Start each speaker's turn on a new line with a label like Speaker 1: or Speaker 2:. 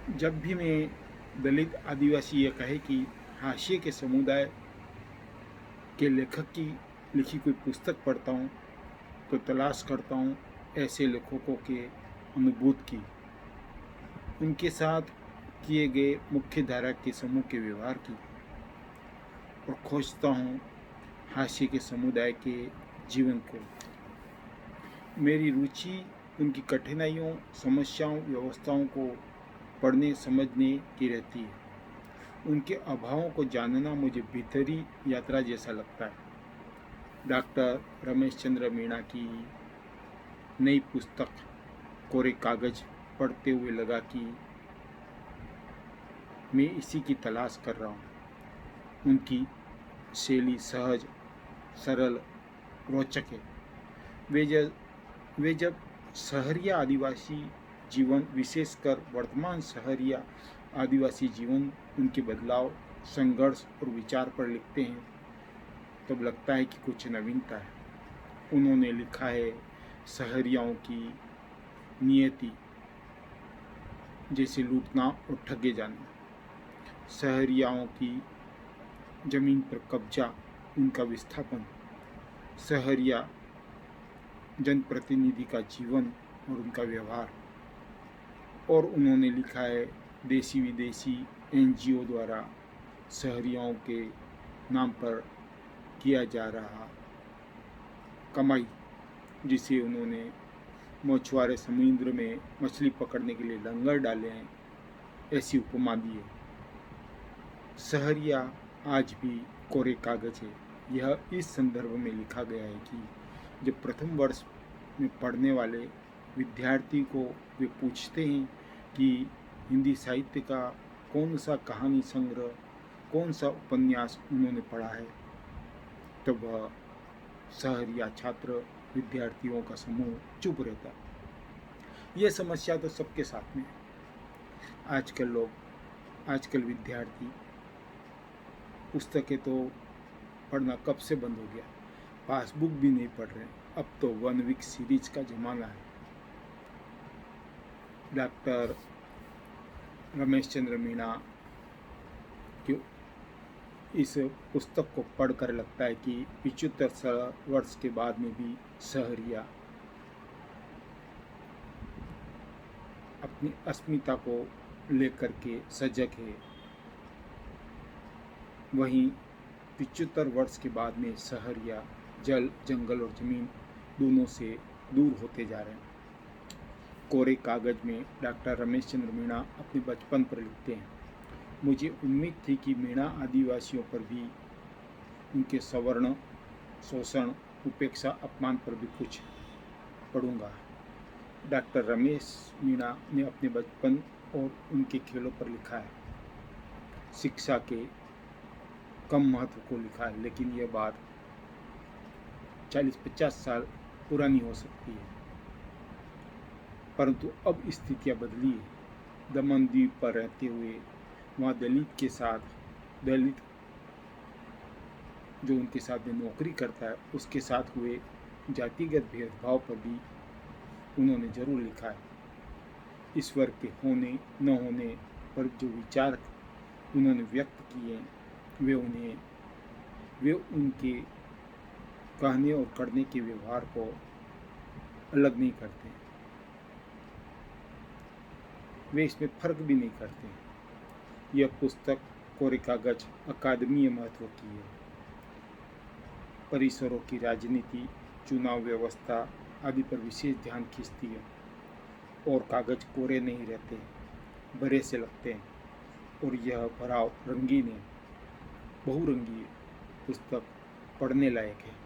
Speaker 1: जब भी मैं दलित आदिवासी ये कहे कि हाशिए के समुदाय के लेखक की लिखी कोई पुस्तक पढ़ता हूँ तो तलाश करता हूँ ऐसे लेखकों के अनुभूत की, उनके साथ किए गए मुख्य धारा के समूह के व्यवहार की, और खोजता हूँ हाशिए के समुदाय के जीवन को। मेरी रुचि उनकी कठिनाइयों, समस्याओं, व्यवस्थाओं को पढ़ने समझने की रहती है। उनके अभावों को जानना मुझे भीतरी यात्रा जैसा लगता है। डॉक्टर रमेश चंद्र मीणा की नई पुस्तक कोरे कागज पढ़ते हुए लगा कि मैं इसी की तलाश कर रहा हूँ। उनकी शैली सहज, सरल, रोचक है। वे जब शहरिया आदिवासी जीवन, विशेषकर वर्तमान शहरिया आदिवासी जीवन, उनके बदलाव, संघर्ष और विचार पर लिखते हैं तब लगता है कि कुछ नवीनता है। उन्होंने लिखा है शहरियाओं की नियति, जैसे लूटना और ठगे जाना, शहरियाओं की जमीन पर कब्जा, उनका विस्थापन, शहरिया जनप्रतिनिधि का जीवन और उनका व्यवहार। और उन्होंने लिखा है देशी विदेशी एनजीओ द्वारा शहरियों के नाम पर किया जा रहा कमाई, जिसे उन्होंने मछुआरे समुद्र में मछली पकड़ने के लिए लंगर डाले हैं, ऐसी उपमा दी है। शहरिया आज भी कोरे कागज है। यह इस संदर्भ में लिखा गया है कि जब प्रथम वर्ष में पढ़ने वाले विद्यार्थी को वे पूछते हैं कि हिंदी साहित्य का कौन सा कहानी संग्रह, कौन सा उपन्यास उन्होंने पढ़ा है, तब वह शहरिया छात्र विद्यार्थियों का समूह चुप रहता है। यह समस्या तो सबके साथ में है। आजकल विद्यार्थी पुस्तकें तो पढ़ना कब से बंद हो गया, पासबुक भी नहीं पढ़ रहे। अब तो 1 वीक सीरीज का जमाना है। डॉक्टर रमेश चंद्र मीणा की इस पुस्तक को पढ़कर लगता है कि 75 वर्ष के बाद में भी शहरिया अपनी अस्मिता को लेकर के सजग है। वहीं 75 वर्ष के बाद में शहरिया जल, जंगल और जमीन दोनों से दूर होते जा रहे हैं। कोरे कागज में डॉक्टर रमेश चंद्र मीणा अपने बचपन पर लिखते हैं, मुझे उम्मीद थी कि मीणा आदिवासियों पर भी, उनके सवर्ण, शोषण, उपेक्षा, अपमान पर भी कुछ पढ़ूंगा। डॉक्टर रमेश मीणा ने अपने बचपन और उनके खेलों पर लिखा है, शिक्षा के कम महत्व को लिखा है, लेकिन यह बात 40-50 साल पुरानी हो सकती है। परंतु अब स्थितियाँ बदली है। दमन द्वीप पर रहते हुए वहाँ दलित जो उनके साथ में नौकरी करता है, उसके साथ हुए जातिगत भेदभाव पर भी उन्होंने जरूर लिखा है। ईश्वर के होने न होने पर जो विचार उन्होंने व्यक्त किए, वे उनके कहने और करने के व्यवहार को अलग नहीं करते, वे इसमें फर्क भी नहीं करते। यह पुस्तक कोरे कागज अकादमीय महत्व की है। परिसरों की राजनीति, चुनाव व्यवस्था आदि पर विशेष ध्यान खींचती है, और कागज कोरे नहीं रहते, भरे से लगते हैं, और यह भराव रंगीन है, बहुरंगी है। पुस्तक पढ़ने लायक है।